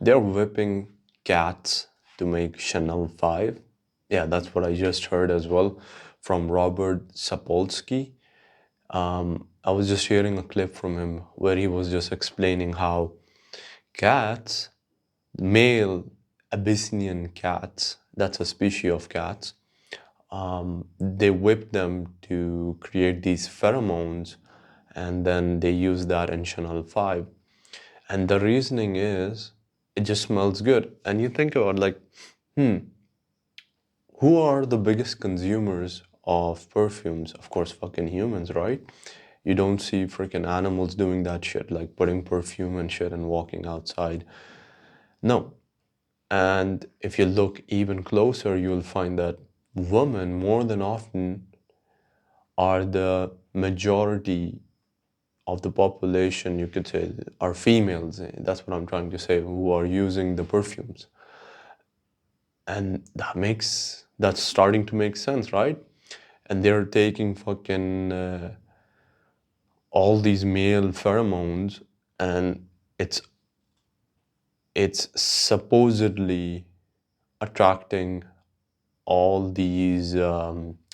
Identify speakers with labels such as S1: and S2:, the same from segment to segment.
S1: They're whipping cats to make Chanel 5. Yeah, that's what I just heard as well from Robert Sapolsky. I was just hearing a clip from him where he was just explaining how cats, male Abyssinian cats, that's a species of cats, they whip them to create these pheromones and then they use that in Chanel 5. And the reasoning is it just smells good. And you think about like, hmm, who are the biggest consumers of perfumes? Of course, fucking humans, right? You don't see freaking animals doing that shit, like putting perfume and shit and walking outside. No. And if you look even closer, you'll find that women more than often are the majority of the population, you could say, are females. That's what I'm trying to say, who are using the perfumes. And that's starting to make sense, right? And they're taking fucking all these male pheromones, and it's it's supposedly attracting all these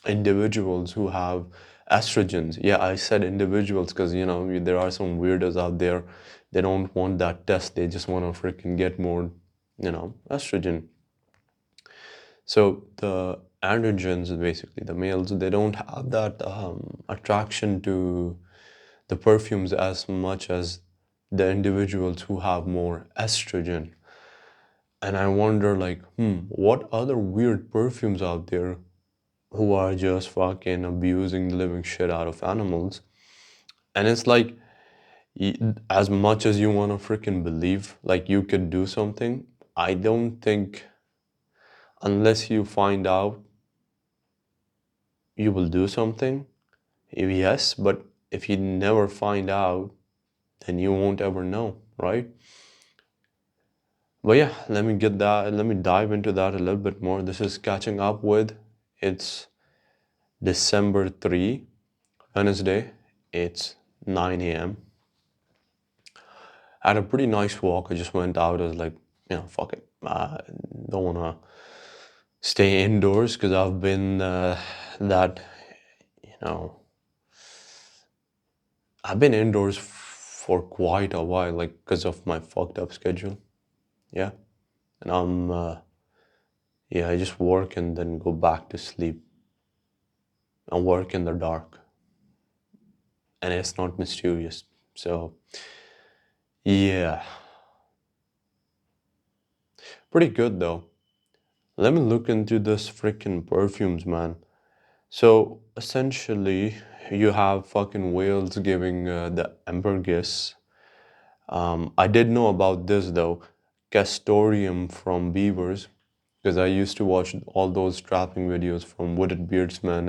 S1: individuals who have estrogens. Yeah, I said individuals because there are some weirdos out there. They don't want that test. They just want to freaking get more, estrogen. So the androgens, basically the males, they don't have that attraction to the perfumes as much as the individuals who have more estrogen. And I wonder, like, what other weird perfumes out there who are just fucking abusing the living shit out of animals? And it's like, as much as you want to freaking believe, like, you could do something, I don't think, unless you find out, you will do something. Yes, but if you never find out, then you won't ever know, right? But yeah, let me dive into that a little bit more. This is catching up with, it's December 3, Wednesday. It's 9 a.m. I had a pretty nice walk. I just went out. I was like, fuck it. I don't want to stay indoors because I've been that, you know, I've been indoors for quite a while, like because of my fucked up schedule. Yeah. And yeah, I just work and then go back to sleep and work in the dark. And it's not mysterious. So, yeah, pretty good though. Let me look into this freaking perfumes, man. So, essentially, you have fucking whales giving the ambergris. I did know about this though, castoreum from beavers, because I used to watch all those trapping videos from Wooded Beardsman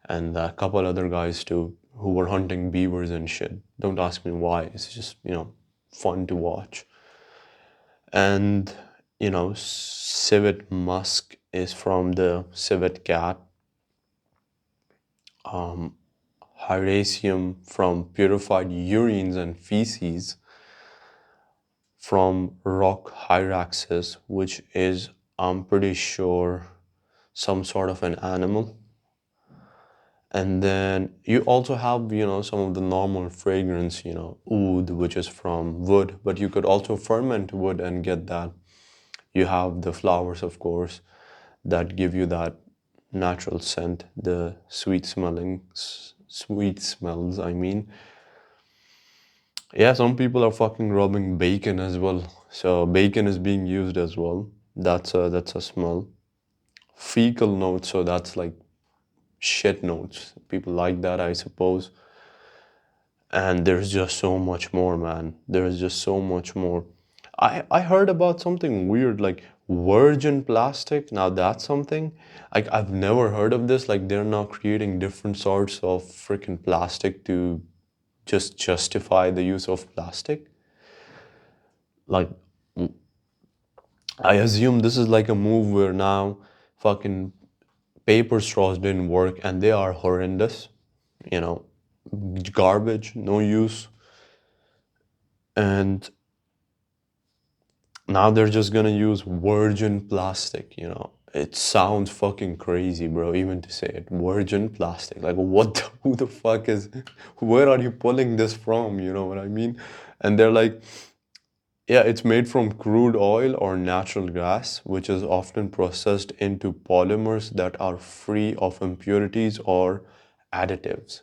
S1: and a couple other guys too who were hunting beavers and shit. Don't ask me why. It's just, fun to watch. And, civet musk is from the civet cat. Hyraceum from purified urines and feces from rock hyraxes, which is, I'm pretty sure, some sort of an animal. And then you also have, some of the normal fragrance, oud, which is from wood, but you could also ferment wood and get that. You have the flowers, of course, that give you that natural scent, the sweet smells, I mean. Yeah, some people are fucking rubbing bacon as well. So bacon is being used as well. That's a smell. Fecal notes, so that's like shit notes. People like that, I suppose. And there's just so much more, man. There's just so much more. I heard about something weird like virgin plastic. Now that's something like I've never heard of this. Like they're now creating different sorts of freaking plastic to just justify the use of plastic. Like I assume this is like a move where now fucking paper straws didn't work and they are horrendous, you know, garbage, no use. And Now they're just gonna use virgin plastic, you know. It sounds fucking crazy, bro, even to say it. Virgin plastic. Like what who the fuck is where are you pulling this from? You know what I mean? And they're like, yeah, it's made from crude oil or natural gas, which is often processed into polymers that are free of impurities or additives.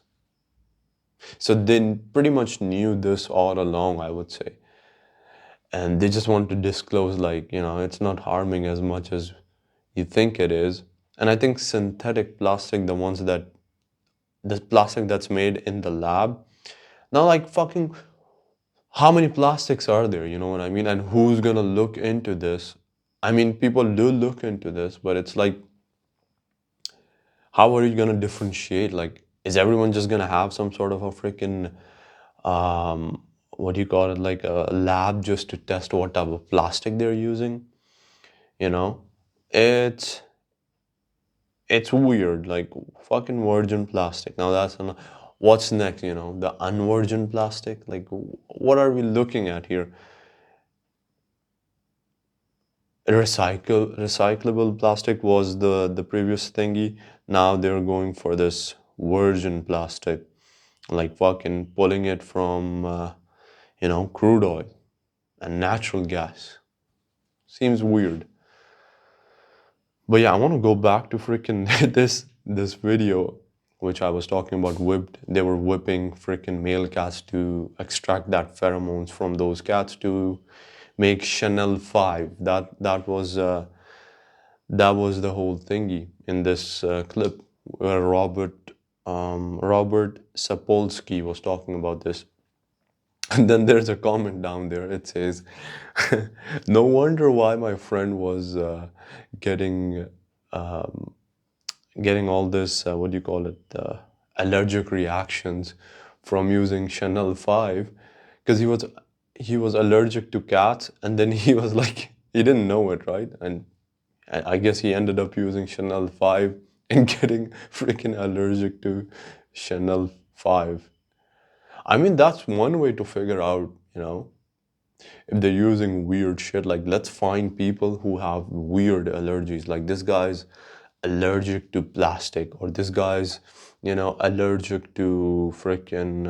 S1: So they pretty much knew this all along, I would say. And they just want to disclose, like, you know, it's not harming as much as you think it is. And I think synthetic plastic, the plastic that's made in the lab, now, like, fucking, how many plastics are there? You know what I mean? And who's gonna look into this? I mean, people do look into this, but it's like, how are you gonna differentiate? Like, is everyone just gonna have some sort of a freaking what do you call it, like a lab just to test what type of plastic they're using? You know, it's it's weird. Like fucking virgin plastic. Now what's next? You know, the unvirgin plastic. Like, what are we looking at here? Recyclable plastic was the previous thingy. Now they're going for this virgin plastic, like fucking pulling it from you know, crude oil and natural gas. Seems weird. But yeah, I want to go back to freaking this video which I was talking about. They were whipping freaking male cats to extract that pheromones from those cats to make Chanel 5. That was the whole thingy in this clip where Robert Sapolsky was talking about this. And then there's a comment down there. It says, "No wonder why my friend was getting getting all this what do you call it, allergic reactions from using Chanel 5, because he was allergic to cats, and then he was like he didn't know it, right? And I guess he ended up using Chanel 5 and getting freaking allergic to Chanel 5. I mean, that's one way to figure out, you know, if they're using weird shit. Like, let's find people who have weird allergies. Like, this guy's allergic to plastic, or this guy's, you know, allergic to freaking,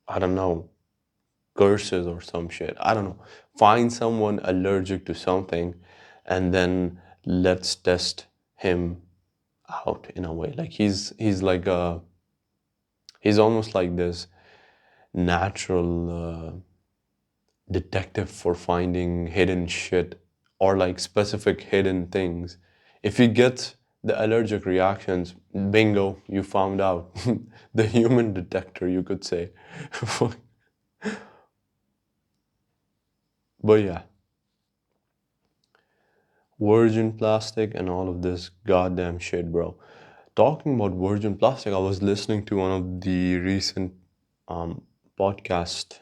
S1: I don't know, curses or some shit. I don't know. Find someone allergic to something, and then let's test him out in a way. Like, he's almost like this natural detective for finding hidden shit, or like specific hidden things. If you get the allergic reactions, bingo, you found out. The human detector, you could say. But yeah, virgin plastic and all of this goddamn shit, bro. Talking about virgin plastic, I was listening to one of the recent um, podcast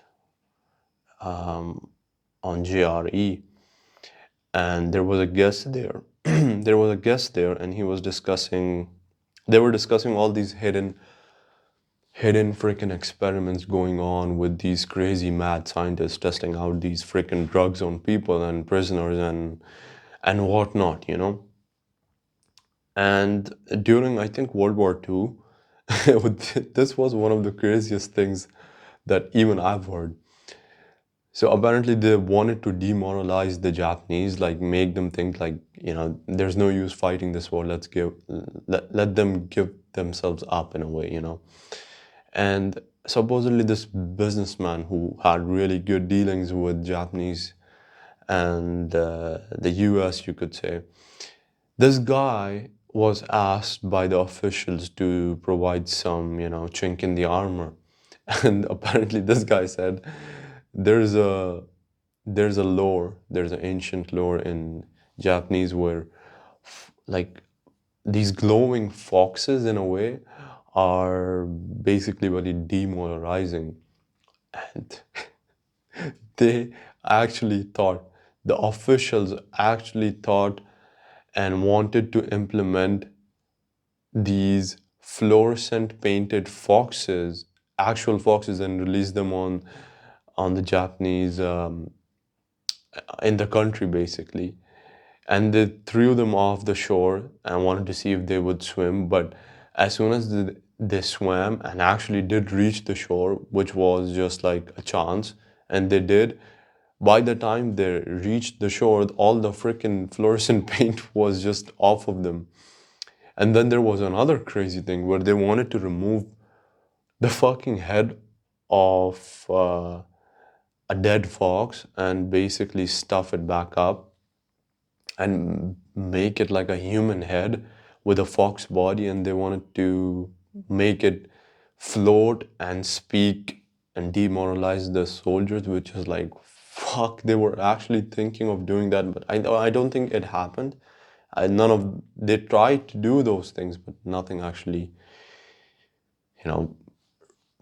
S1: on JRE, and there was a guest there. There was a guest there, and he was discussing. They were discussing all these hidden freaking experiments going on with these crazy mad scientists testing out these freaking drugs on people and prisoners and whatnot, you know. And during, I think, World War II, this was one of the craziest things that even I've heard. So apparently they wanted to demoralize the Japanese, like make them think like, you know, there's no use fighting this war. Let them give themselves up in a way, you know. And supposedly this businessman who had really good dealings with Japanese and the US, you could say, this guy was asked by the officials to provide some, you know, chink in the armor. And apparently this guy said, there's a there's an ancient lore in Japanese where like these glowing foxes in a way are basically very demoralizing. And they actually thought, the officials actually thought and wanted to implement these fluorescent painted foxes, actual foxes, and release them on the Japanese in the country basically, and they threw them off the shore and wanted to see if they would swim. But as soon as they swam and actually did reach the shore, which was just like a chance, and they did, by the time they reached the shore, all the freaking fluorescent paint was just off of them. And then there was another crazy thing where they wanted to remove the fucking head of a dead fox and basically stuff it back up and make it like a human head with a fox body, and they wanted to make it float and speak and demoralize the soldiers, which is like, fuck, they were actually thinking of doing that, but I don't think it happened. None of they tried to do those things, but nothing actually, you know,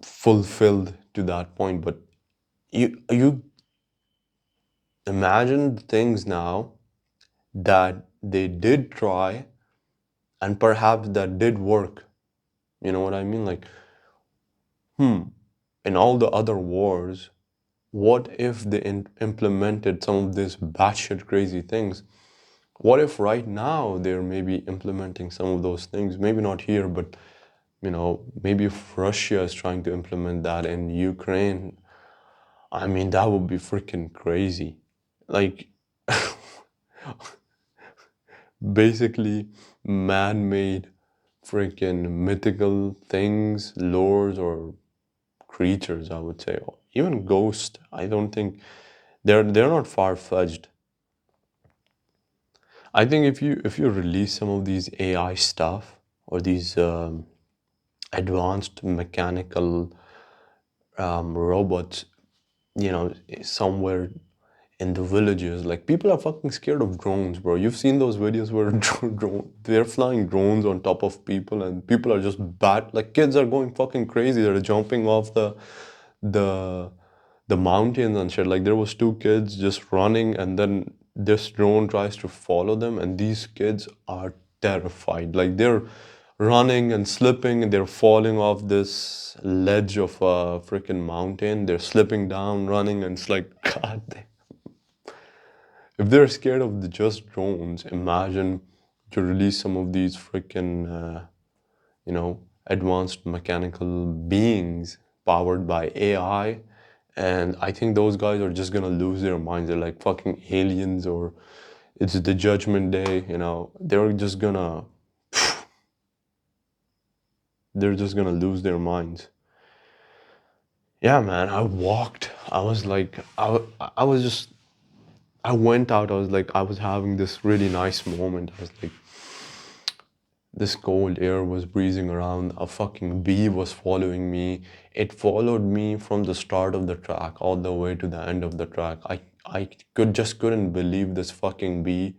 S1: fulfilled to that point. But you imagine the things now that they did try and perhaps that did work. You know what I mean? Like, in all the other wars, what if they implemented some of these batshit crazy things? What if right now they're maybe implementing some of those things? Maybe not here, but maybe if Russia is trying to implement that in Ukraine, I mean, that would be freaking crazy. Like, basically, man made freaking mythical things, lures, or creatures, I would say. Even ghosts, I don't think they're not far-fetched. I think if you release some of these AI stuff or these advanced mechanical robots, somewhere in the villages, like people are fucking scared of drones, bro. You've seen those videos where they're flying drones on top of people, and people are just like kids are going fucking crazy. They're jumping off the the mountains and shit. Like there was two kids just running, and then this drone tries to follow them, and these kids are terrified. Like they're running and slipping, and they're falling off this ledge of a freaking mountain. They're slipping down, running, and it's like, God damn. If they're scared of the just drones, imagine to release some of these freaking, advanced mechanical beings powered by AI. And I think those guys are just gonna lose their minds. They're like fucking aliens, or it's the judgment day, they're just gonna lose their minds. Yeah, man, I walked. I was like, I was just, I went out. I was like, I was having this really nice moment. I was like, this cold air was breezing around. A fucking bee was following me. It followed me from the start of the track all the way to the end of the track. I couldn't believe this fucking bee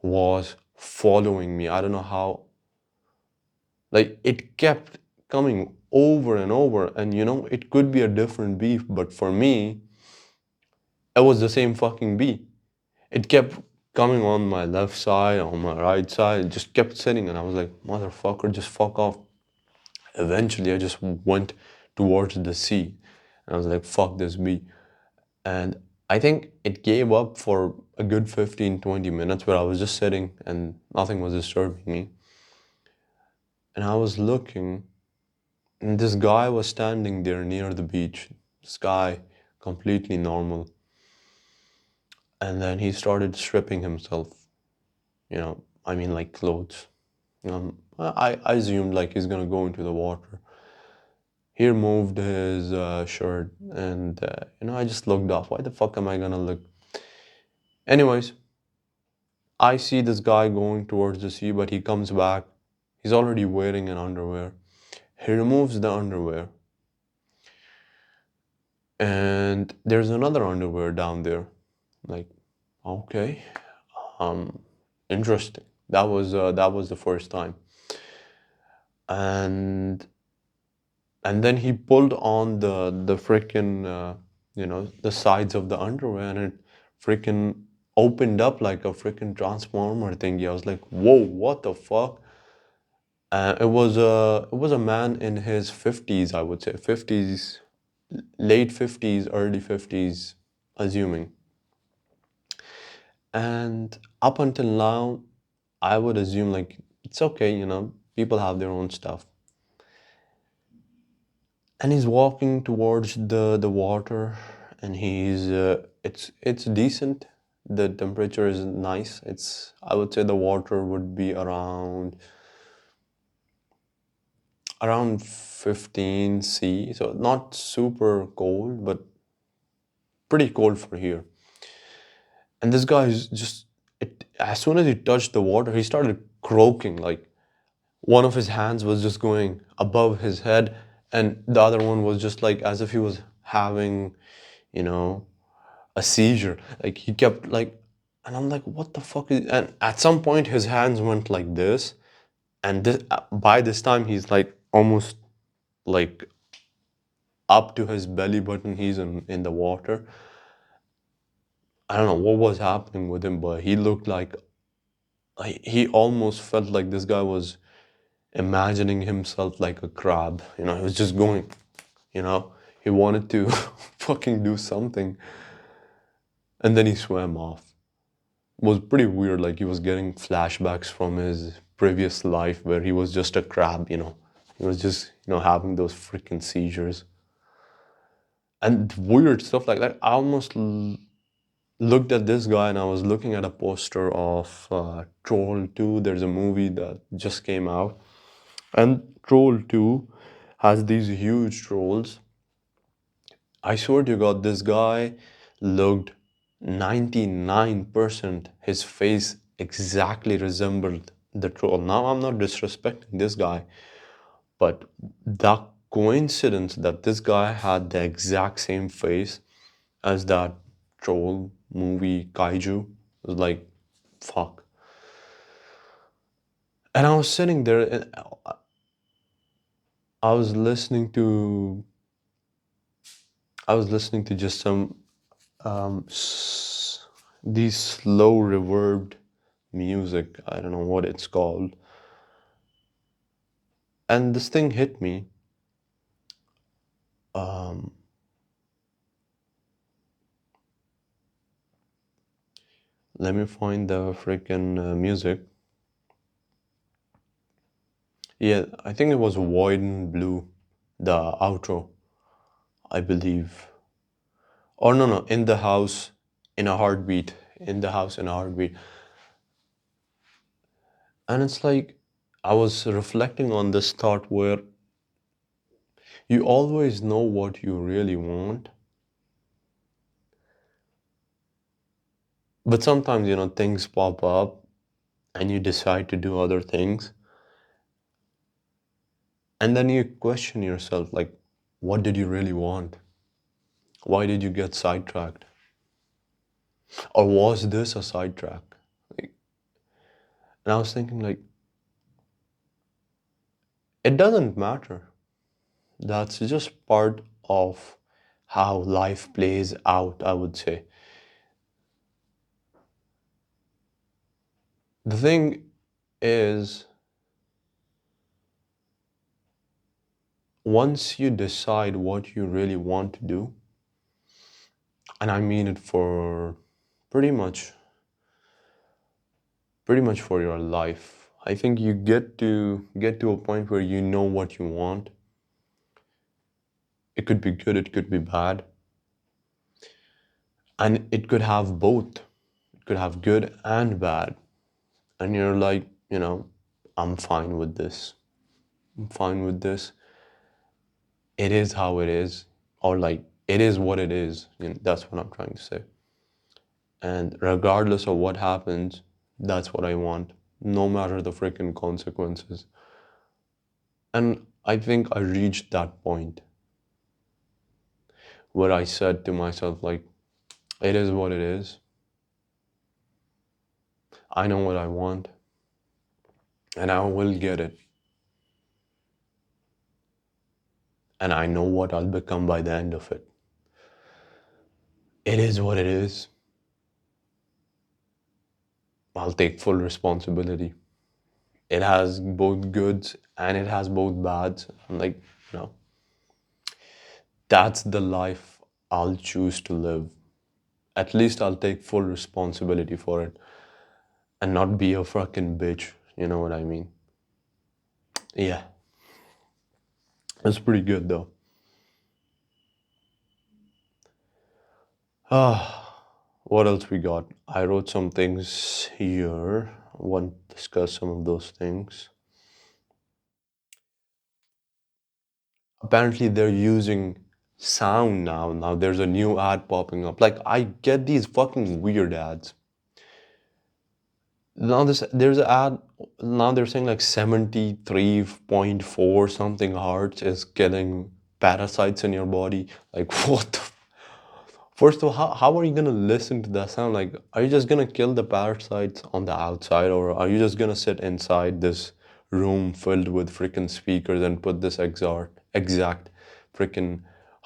S1: was following me. I don't know how. Like it kept coming over and over, and it could be a different bee, but for me, it was the same fucking bee. It kept coming on my left side, on my right side, it just kept sitting, and I was like, motherfucker, just fuck off. Eventually, I just went towards the sea, and I was like, fuck this bee. And I think it gave up for a good 15-20 minutes where I was just sitting and nothing was disturbing me. And I was looking, and this guy was standing there near the beach. This guy, completely normal. And then he started stripping himself, I mean, like clothes. I assumed like he's gonna go into the water. He removed his shirt, and I just looked off. Why the fuck am I gonna look? Anyways, I see this guy going towards the sea, but he comes back. He's already wearing an underwear. He removes the underwear, and there's another underwear down there. Like, okay, um, interesting. That was the first time, and then he pulled on the freaking the sides of the underwear, and it freaking opened up like a freaking transformer thingy. I was like, whoa, what the fuck? It was a man in his 50s, I would say 50s, late 50s, early 50s, assuming. And up until now, I would assume like it's okay, people have their own stuff. And he's walking towards the water, and it's decent. The temperature is nice. It's I would say the water would be around 15 C, so not super cold, but pretty cold for here. And this guy is just as soon as he touched the water, he started croaking. Like one of his hands was just going above his head, and the other one was just like as if he was having, you know, a seizure. Like he kept like, and I'm like, what the fuck is? And at some point, his hands went like this, and by this time, he's like almost like up to his belly button. He's in the water. I don't know what was happening with him, but he looked like he almost felt like this guy was imagining himself like a crab. He was just going, you know, he wanted to fucking do something. And then he swam off. It was pretty weird. Like he was getting flashbacks from his previous life where he was just a crab. He was just, having those freaking seizures. And weird stuff like that. I almost looked at this guy and I was looking at a poster of Troll 2. There's a movie that just came out. And Troll 2 has these huge trolls. I swear to God, this guy looked 99%, his face exactly resembled the troll. Now, I'm not disrespecting this guy, but the coincidence that this guy had the exact same face as that troll movie kaiju was like, fuck. And I was sitting there and I was listening to I was listening to just some um, these slow reverbed music. I don't know what it's called. And this thing hit me. Um, Let me find the freaking music. Yeah, I think it was Void and Blue, the outro, I believe. Or no, no, In the House in a Heartbeat. In the House in a Heartbeat. And it's like I was reflecting on this thought where you always know what you really want, but sometimes, things pop up and you decide to do other things. And then you question yourself, like, what did you really want? Why did you get sidetracked? Or was this a sidetrack? Like, and I was thinking, like, it doesn't matter. That's just part of how life plays out, I would say. The thing is, once you decide what you really want to do, and I mean it for pretty much for your life. I think you get to a point where you know what you want. It could be good, it could be bad, and it could have both. It could have good and bad. And you're like, I'm fine with this. I'm fine with this. It is how it is, or like it is what it is. That's what I'm trying to say. And regardless of what happens, that's what I want, no matter the freaking consequences. And I think I reached that point where I said to myself, like, it is what it is. I know what I want, and I will get it. And I know what I'll become by the end of it. It is what it is. I'll take full responsibility. It has both goods and it has both bads. I'm like, no, that's the life I'll choose to live. At least I'll take full responsibility for it and not be a fucking bitch. You know what I mean? Yeah, it's pretty good though. Ah, what else we got? I wrote some things here. I want to discuss some of those things. Apparently, they're using sound now. Now there's a new ad popping up. Like, I get these fucking weird ads. Now there's an ad. Now they're saying like 73.4 something hertz is killing parasites in your body. Like, what the First of all, how are you gonna listen to that sound? Like, are you just gonna kill the parasites on the outside, or are you just gonna sit inside this room filled with freaking speakers and put this exact freaking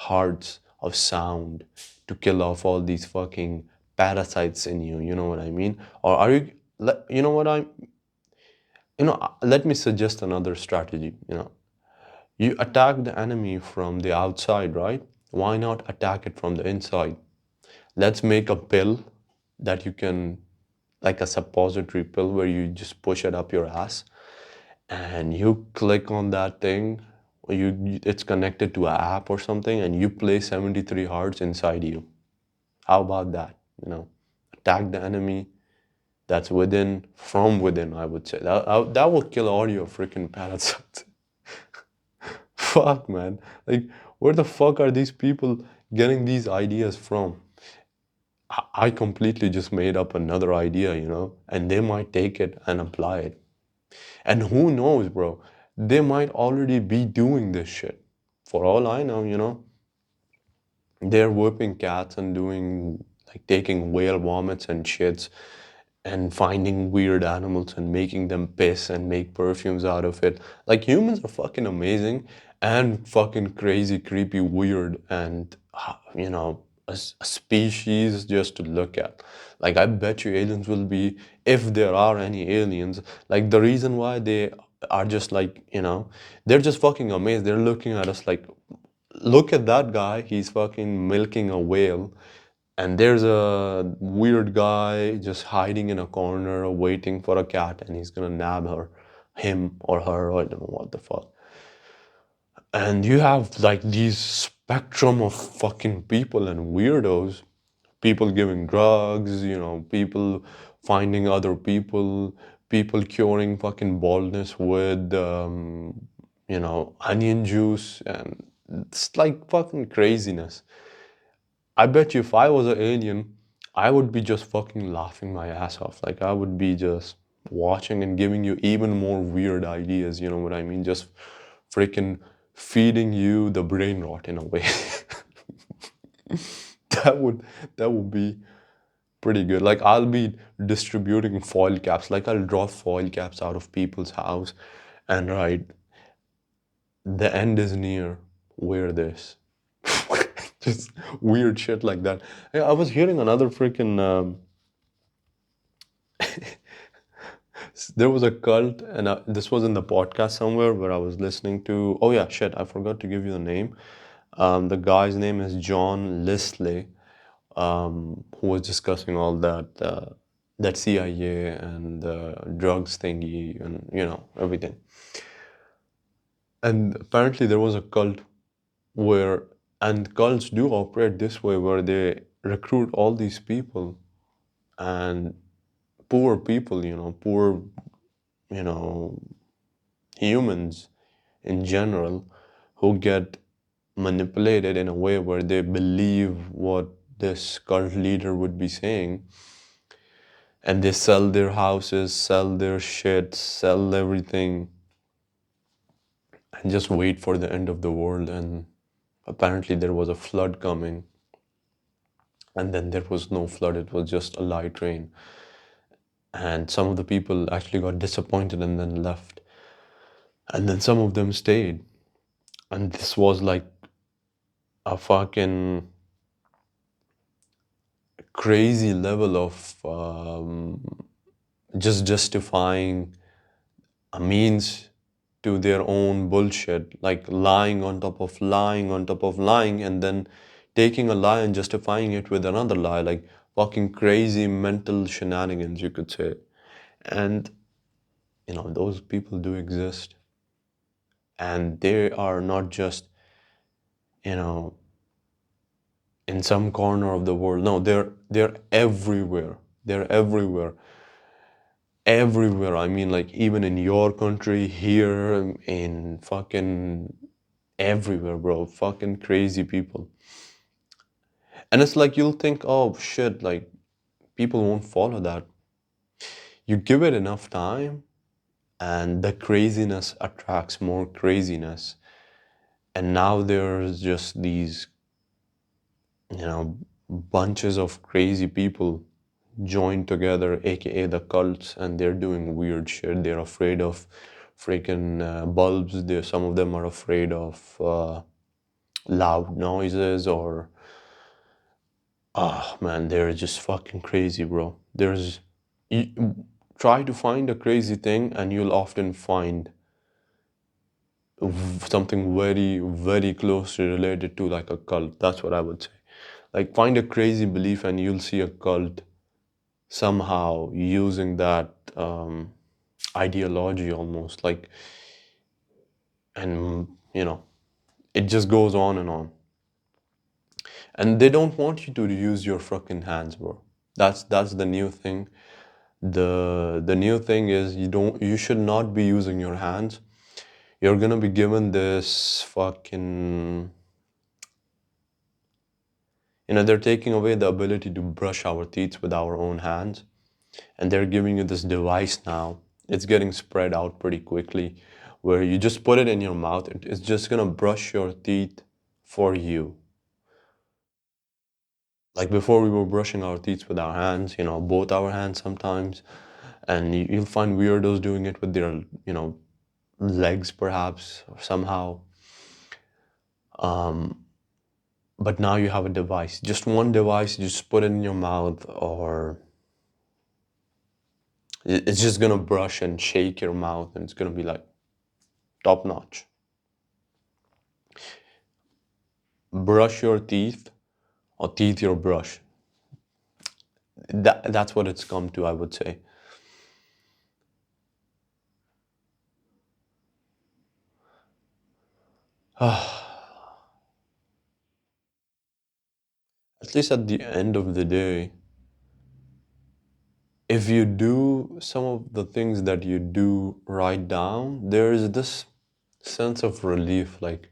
S1: hertz of sound to kill off all these fucking parasites in you? You know what I mean? Or are you, you know what let me suggest another strategy. You attack the enemy from the outside, right? Why not attack it from the inside? Let's make a pill that you can, like a suppository pill where you just push it up your ass and you click on that thing, or it's connected to an app or something, and you play 73 hertz inside you. How about that? Attack the enemy that's from within, I would say. That will kill all your freaking parasites. Fuck, man. Like, where the fuck are these people getting these ideas from? I completely just made up another idea, and they might take it and apply it. And who knows, bro? They might already be doing this shit. For all I know, they're whipping cats and doing, like, taking whale vomits and shits and finding weird animals and making them piss and make perfumes out of it. Like, humans are fucking amazing and fucking crazy, creepy, weird, and a species just to look at. Like, I bet you aliens will be, if there are any aliens, like, the reason why they are just like, they're just fucking amazed. They're looking at us like, look at that guy, he's fucking milking a whale, and there's a weird guy just hiding in a corner waiting for a cat, and he's gonna nab him or her, or I don't know what the fuck. And you have like these spectrum of fucking people and weirdos, people giving drugs, people finding other people curing fucking baldness with onion juice, and it's like fucking craziness. I bet you if I was an alien, I would be just fucking laughing my ass off. Like, I would be just watching and giving you even more weird ideas, you know what I mean? Just freaking feeding you the brain rot in a way. That would that would be pretty good. Like, I'll be distributing foil caps. Like, I'll draw foil caps out of people's house and write, the end is near, wear this. Just weird shit like that. Hey, I was hearing another freaking. There was a cult, and this was in the podcast somewhere where I was listening to. Oh yeah, shit! I forgot to give you the name. The guy's name is John Lisley, who was discussing all that CIA and drugs thingy, and everything. And apparently there was a cult where, and cults do operate this way, where they recruit all these people, and poor people, poor, you know, humans in general, who get manipulated in a way where they believe what this cult leader would be saying, and they sell their houses, sell their shit, sell everything, and just wait for the end of the world. And apparently there was a flood coming, and then there was no flood, it was just a light rain. And some of the people actually got disappointed and then left. And then some of them stayed. And this was like a fucking crazy level of just justifying a means to their own bullshit, like lying on top of lying on top of lying, and then taking a lie and justifying it with another lie. Like, fucking crazy mental shenanigans, you could say. And, those people do exist. And they are not just, you know, in some corner of the world. No, they're everywhere. They're everywhere. Everywhere. I mean, like, even in your country, here, in fucking everywhere, bro. Fucking crazy people. And it's like you'll think, oh shit, like people won't follow that. You give it enough time, and the craziness attracts more craziness. And now there's just these, you know, bunches of crazy people joined together, aka the cults, and they're doing weird shit. They're afraid of freaking bulbs. Some of them are afraid of loud noises, or ah man, they're just fucking crazy, bro. You try to find a crazy thing, and you'll often find something very, very closely related to like a cult. That's what I would say. Like, find a crazy belief, and you'll see a cult somehow using that ideology almost. Like, and it just goes on and on. And they don't want you to use your fucking hands, bro. That's the new thing. The new thing is you should not be using your hands. You're gonna be given this fucking, they're taking away the ability to brush our teeth with our own hands, and they're giving you this device now. It's getting spread out pretty quickly, where you just put it in your mouth. It's just gonna brush your teeth for you. Like, before, we were brushing our teeth with our hands, both our hands sometimes, and you'll find weirdos doing it with their, legs perhaps, or somehow. But now you have a device, just one device. You just put it in your mouth, or it's just gonna brush and shake your mouth, and it's gonna be like top notch. Brush your teeth, or teeth your brush. That's what it's come to, I would say. At least at the end of the day, if you do some of the things that you do write down, there is this sense of relief. Like,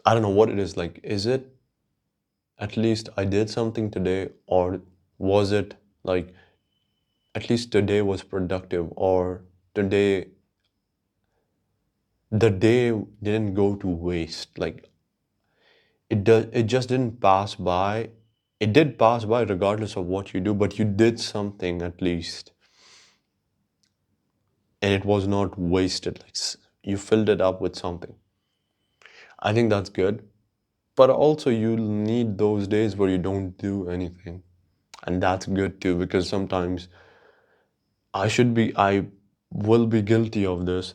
S1: I don't know what it is. Like, is it at least I did something today, or was it like at least today was productive, or today the day didn't go to waste? Like, it just didn't pass by. It did pass by regardless of what you do, but you did something at least, and it was not wasted. Like, you filled it up with something. I think that's good. But also, you need those days where you don't do anything. And that's good too, because sometimes I will be guilty of this,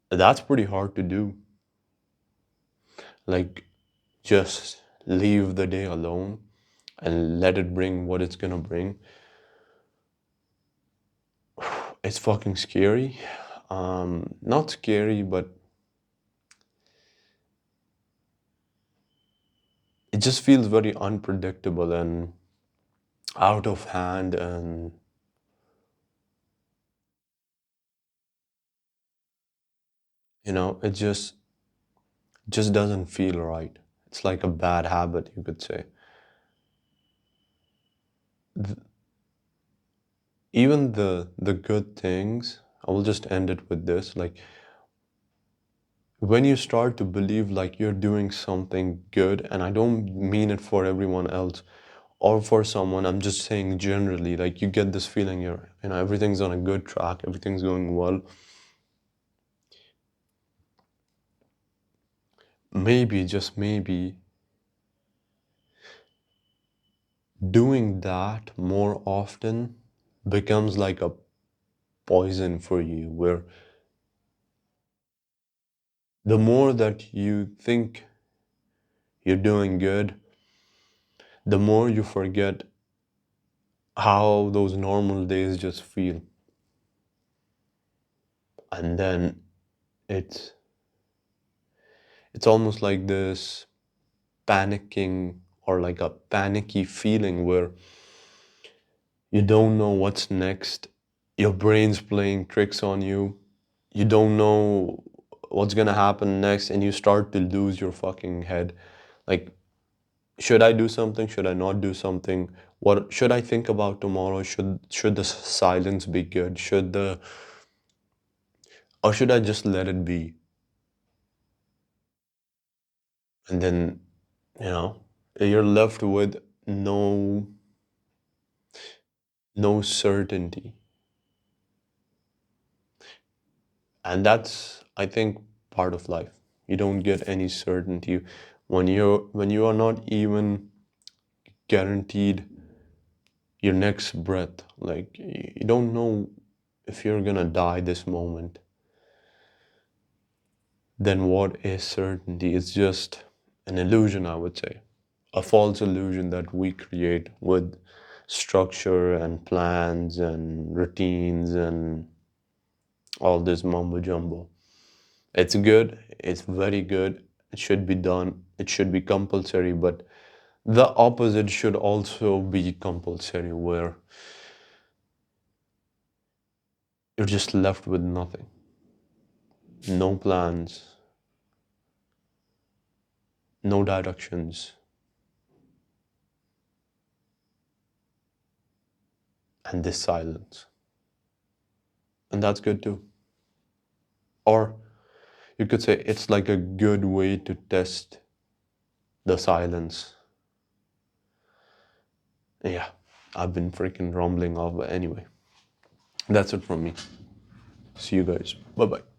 S1: that's pretty hard to do. Like, just leave the day alone and let it bring what it's gonna bring. It's fucking scary. Not scary, but it just feels very unpredictable and out of hand, and it just doesn't feel right. It's like a bad habit, you could say. Even the good things, I will just end it with this. Like, when you start to believe like you're doing something good, and I don't mean it for everyone else or for someone, I'm just saying generally, like, you get this feeling everything's on a good track, everything's going well. Maybe, just maybe, doing that more often becomes like a poison for you, where the more that you think you're doing good, the more you forget how those normal days just feel. And then it's it's almost like this panicking or like a panicky feeling where you don't know what's next. Your brain's playing tricks on you. You don't know what's gonna happen next, and you start to lose your fucking head. Like, should I do something? Should I not do something? What should I think about tomorrow? Should the silence be good? Or should I just let it be? And then, you know, you're left with no certainty. And that's, I think, part of life. You don't get any certainty when you are not even guaranteed your next breath. Like, you don't know if you're gonna die this moment. Then what is certainty? It's just an illusion, I would say. A false illusion that we create with structure and plans and routines and all this mumbo jumbo. It's good, it's very good, it should be done, it should be compulsory, but the opposite should also be compulsory, where you're just left with nothing. No plans, no directions, and this silence. And that's good too. Or you could say it's like a good way to test the silence. Yeah, I've been freaking rumbling off, but anyway, that's it from me. See you guys. Bye bye.